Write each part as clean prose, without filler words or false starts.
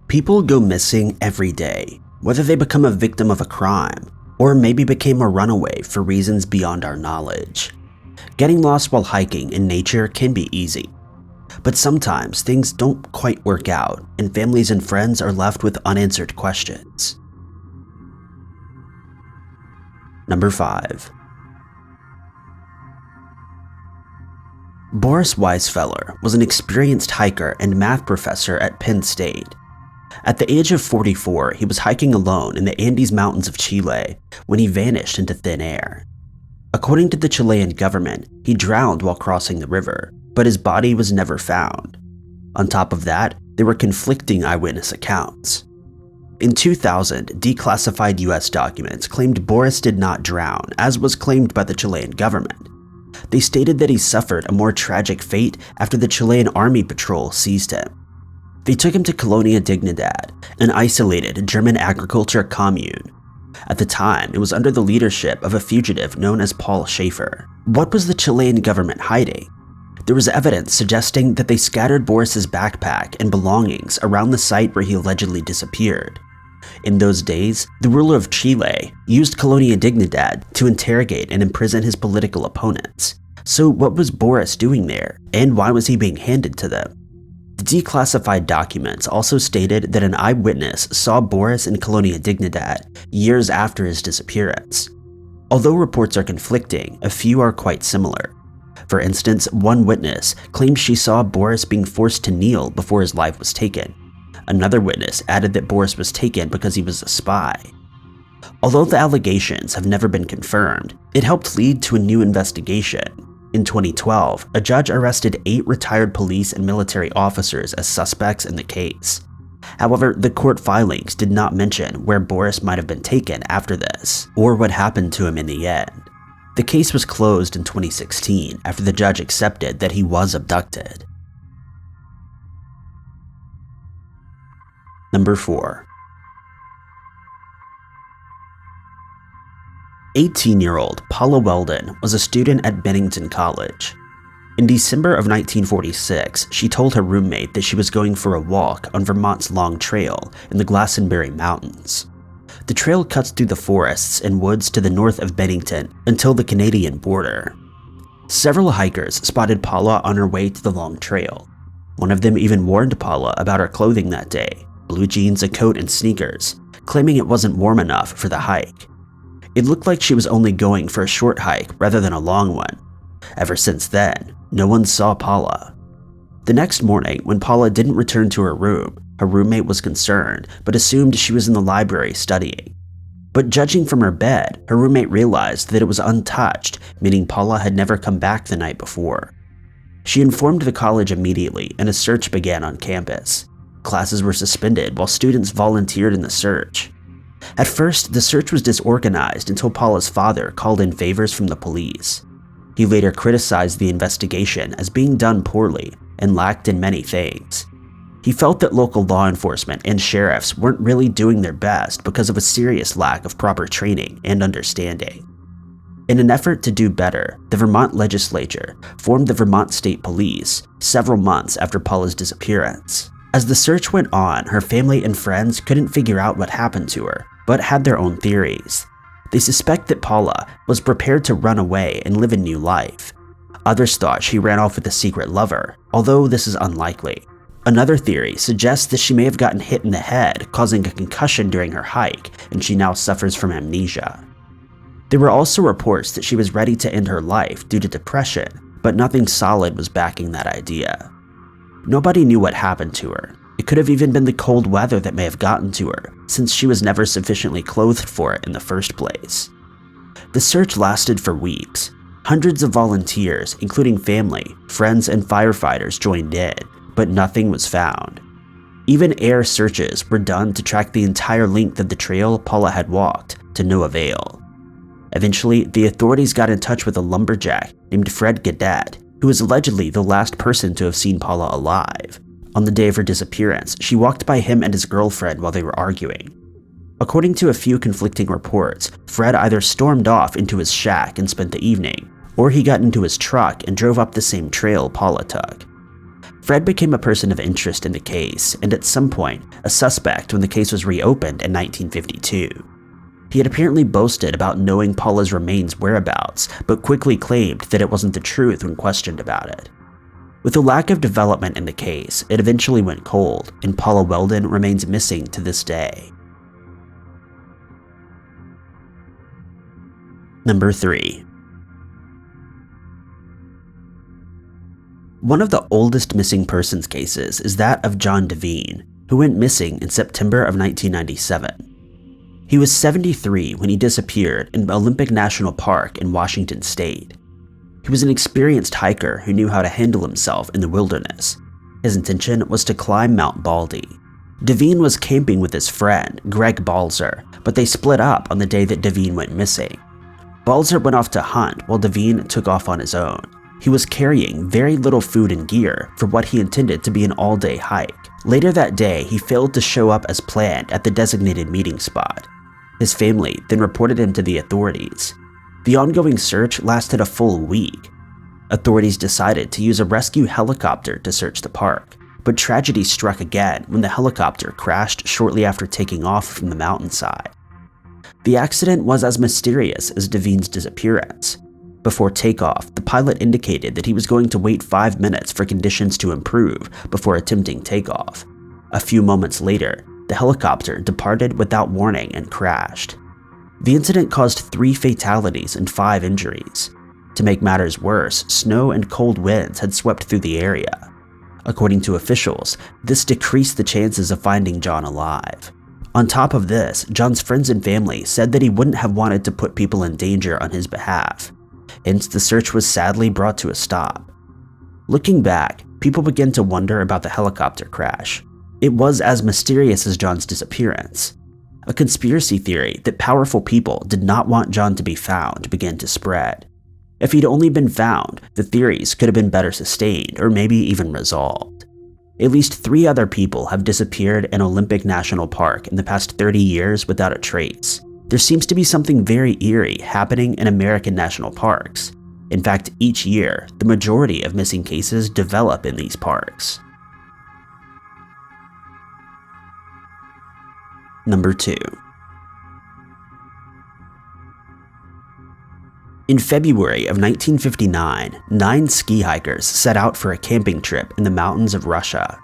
People go missing every day, whether they become a victim of a crime or maybe became a runaway for reasons beyond our knowledge. Getting lost while hiking in nature can be easy, but sometimes things don't quite work out and families and friends are left with unanswered questions. Number 5. Boris Weissfeller was an experienced hiker and math professor at Penn State. At the age of 44, he was hiking alone in the Andes Mountains of Chile when he vanished into thin air. According to the Chilean government, he drowned while crossing the river, but his body was never found. On top of that, there were conflicting eyewitness accounts. In 2000, declassified US documents claimed Boris did not drown, as was claimed by the Chilean government. They stated that he suffered a more tragic fate after the Chilean army patrol seized him. They took him to Colonia Dignidad, an isolated German agriculture commune. At the time, it was under the leadership of a fugitive known as Paul Schaefer. What was the Chilean government hiding? There was evidence suggesting that they scattered Boris's backpack and belongings around the site where he allegedly disappeared. In those days, the ruler of Chile used Colonia Dignidad to interrogate and imprison his political opponents. So what was Boris doing there, and why was he being handed to them? The declassified documents also stated that an eyewitness saw Boris in Colonia Dignidad years after his disappearance. Although reports are conflicting, a few are quite similar. For instance, one witness claimed she saw Boris being forced to kneel before his life was taken. Another witness added that Boris was taken because he was a spy. Although the allegations have never been confirmed, it helped lead to a new investigation. In 2012, a judge arrested 8 retired police and military officers as suspects in the case. However, the court filings did not mention where Boris might have been taken after this, or what happened to him in the end. The case was closed in 2016 after the judge accepted that he was abducted. Number 4. 18-year-old Paula Weldon was a student at Bennington College. In December of 1946, she told her roommate that she was going for a walk on Vermont's Long Trail in the Glastonbury Mountains. The trail cuts through the forests and woods to the north of Bennington until the Canadian border. Several hikers spotted Paula on her way to the long trail. One of them even warned Paula about her clothing that day, blue jeans, a coat, and sneakers, claiming it wasn't warm enough for the hike. It looked like she was only going for a short hike rather than a long one. Ever since then, no one saw Paula. The next morning, when Paula didn't return to her room, her roommate was concerned but assumed she was in the library studying. But judging from her bed, her roommate realized that it was untouched, meaning Paula had never come back the night before. She informed the college immediately and a search began on campus. Classes were suspended while students volunteered in the search. At first, the search was disorganized until Paula's father called in favors from the police. He later criticized the investigation as being done poorly and lacked in many things. He felt that local law enforcement and sheriffs weren't really doing their best because of a serious lack of proper training and understanding. In an effort to do better, the Vermont legislature formed the Vermont State Police several months after Paula's disappearance. As the search went on, her family and friends couldn't figure out what happened to her, but had their own theories. They suspect that Paula was prepared to run away and live a new life. Others thought she ran off with a secret lover, although this is unlikely. Another theory suggests that she may have gotten hit in the head, causing a concussion during her hike, and she now suffers from amnesia. There were also reports that she was ready to end her life due to depression, but nothing solid was backing that idea. Nobody knew what happened to her. It could have even been the cold weather that may have gotten to her, since she was never sufficiently clothed for it in the first place. The search lasted for weeks. Hundreds of volunteers, including family, friends, and firefighters joined in, but nothing was found. Even air searches were done to track the entire length of the trail Paula had walked, to no avail. Eventually, the authorities got in touch with a lumberjack named Fred Gadet, who was allegedly the last person to have seen Paula alive. On the day of her disappearance, she walked by him and his girlfriend while they were arguing. According to a few conflicting reports, Fred either stormed off into his shack and spent the evening, or he got into his truck and drove up the same trail Paula took. Fred became a person of interest in the case, and at some point, a suspect when the case was reopened in 1952. He had apparently boasted about knowing Paula's remains' whereabouts, but quickly claimed that it wasn't the truth when questioned about it. With a lack of development in the case, it eventually went cold, and Paula Weldon remains missing to this day. Number 3. One of the oldest missing persons cases is that of Jon Devine, who went missing in September of 1997. He was 73 when he disappeared in Olympic National Park in Washington State. He was an experienced hiker who knew how to handle himself in the wilderness. His intention was to climb Mount Baldy. Devine was camping with his friend, Greg Balzer, but they split up on the day that Devine went missing. Balzer went off to hunt while Devine took off on his own. He was carrying very little food and gear for what he intended to be an all-day hike. Later that day, he failed to show up as planned at the designated meeting spot. His family then reported him to the authorities. The ongoing search lasted a full week. Authorities decided to use a rescue helicopter to search the park, but tragedy struck again when the helicopter crashed shortly after taking off from the mountainside. The accident was as mysterious as Devine's disappearance. Before takeoff, the pilot indicated that he was going to wait 5 minutes for conditions to improve before attempting takeoff. A few moments later, the helicopter departed without warning and crashed. The incident caused 3 fatalities and 5 injuries. To make matters worse, snow and cold winds had swept through the area. According to officials, this decreased the chances of finding Jon alive. On top of this, Jon's friends and family said that he wouldn't have wanted to put people in danger on his behalf. Hence, the search was sadly brought to a stop. Looking back, people began to wonder about the helicopter crash. It was as mysterious as Jon's disappearance. A conspiracy theory that powerful people did not want Jon to be found began to spread. If he'd only been found, the theories could have been better sustained or maybe even resolved. At least 3 other people have disappeared in Olympic National Park in the past 30 years without a trace. There seems to be something very eerie happening in American national parks. In fact, each year, the majority of missing cases develop in these parks. Number 2. In February of 1959, 9 ski hikers set out for a camping trip in the mountains of Russia.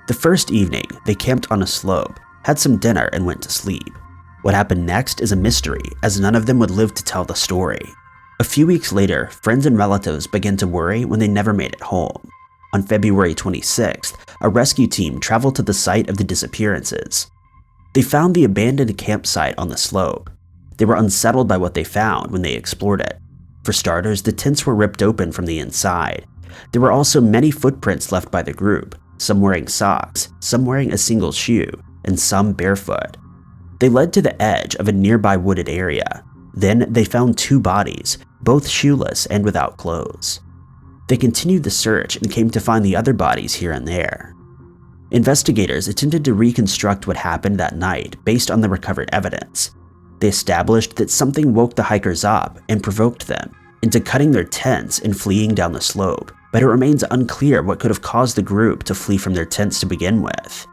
The first evening, they camped on a slope, had some dinner, and went to sleep. What happened next is a mystery, as none of them would live to tell the story. A few weeks later, friends and relatives began to worry when they never made it home. On February 26th, a rescue team traveled to the site of the disappearances. They found the abandoned campsite on the slope. They were unsettled by what they found when they explored it. For starters, the tents were ripped open from the inside. There were also many footprints left by the group, some wearing socks, some wearing a single shoe, and some barefoot. They led to the edge of a nearby wooded area. Then they found 2 bodies, both shoeless and without clothes. They continued the search and came to find the other bodies here and there. Investigators attempted to reconstruct what happened that night based on the recovered evidence. They established that something woke the hikers up and provoked them into cutting their tents and fleeing down the slope, but it remains unclear what could have caused the group to flee from their tents to begin with.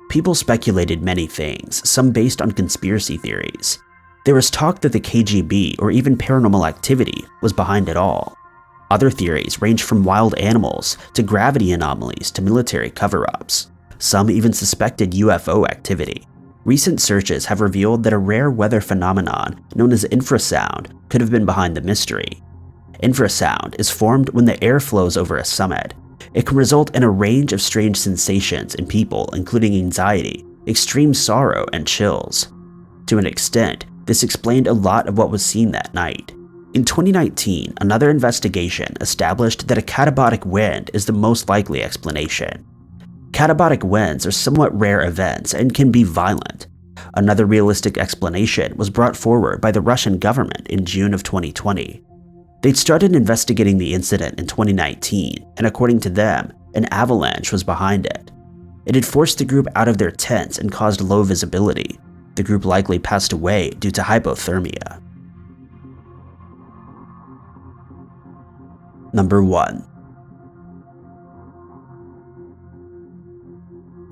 People speculated many things, some based on conspiracy theories. There was talk that the KGB or even paranormal activity was behind it all. Other theories ranged from wild animals to gravity anomalies to military cover-ups. Some even suspected UFO activity. Recent searches have revealed that a rare weather phenomenon known as infrasound could have been behind the mystery. Infrasound is formed when the air flows over a summit. It can result in a range of strange sensations in people, including anxiety, extreme sorrow, and chills. To an extent, this explained a lot of what was seen that night. In 2019, another investigation established that a catabolic wind is the most likely explanation. Catabolic winds are somewhat rare events and can be violent. Another realistic explanation was brought forward by the Russian government in June of 2020. They'd started investigating the incident in 2019, and according to them, an avalanche was behind it. It had forced the group out of their tents and caused low visibility. The group likely passed away due to hypothermia. Number 1.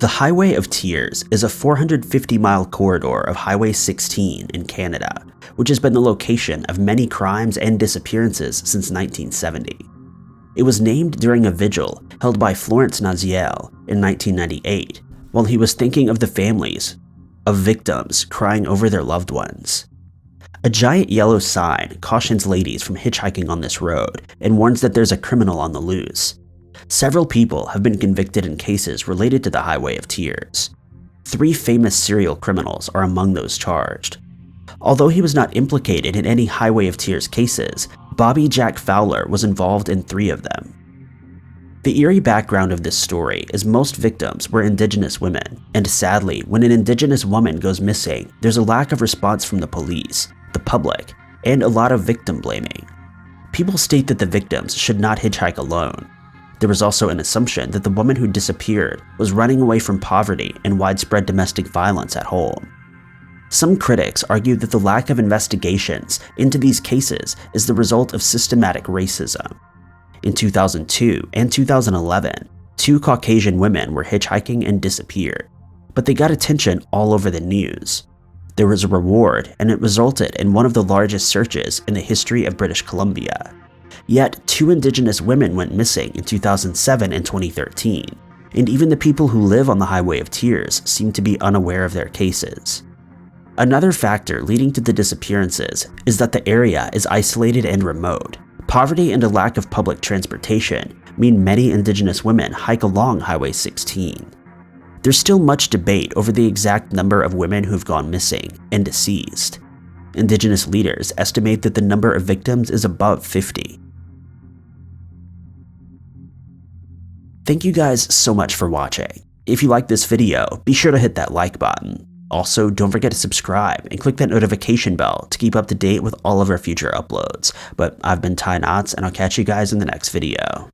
The Highway of Tears is a 450-mile corridor of Highway 16 in Canada, which has been the location of many crimes and disappearances since 1970. It was named during a vigil held by Florence Naziel in 1998, while he was thinking of the families of victims crying over their loved ones. A giant yellow sign cautions ladies from hitchhiking on this road and warns that there's a criminal on the loose. Several people have been convicted in cases related to the Highway of Tears. 3 famous serial criminals are among those charged. Although he was not implicated in any Highway of Tears cases, Bobby Jack Fowler was involved in 3 of them. The eerie background of this story is most victims were Indigenous women, and sadly, when an Indigenous woman goes missing, there's a lack of response from the police, the public, and a lot of victim blaming. People state that the victims should not hitchhike alone. There was also an assumption that the woman who disappeared was running away from poverty and widespread domestic violence at home. Some critics argue that the lack of investigations into these cases is the result of systematic racism. In 2002 and 2011, 2 Caucasian women were hitchhiking and disappeared, but they got attention all over the news. There was a reward, and it resulted in one of the largest searches in the history of British Columbia. Yet, 2 Indigenous women went missing in 2007 and 2013, and even the people who live on the Highway of Tears seem to be unaware of their cases. Another factor leading to the disappearances is that the area is isolated and remote. Poverty and a lack of public transportation mean many Indigenous women hike along Highway 16. There's still much debate over the exact number of women who've gone missing and deceased. Indigenous leaders estimate that the number of victims is above 50. Thank you guys so much for watching. If you liked this video, be sure to hit that like button. Also, don't forget to subscribe and click that notification bell to keep up to date with all of our future uploads. But I've been Ty Knotts, and I'll catch you guys in the next video.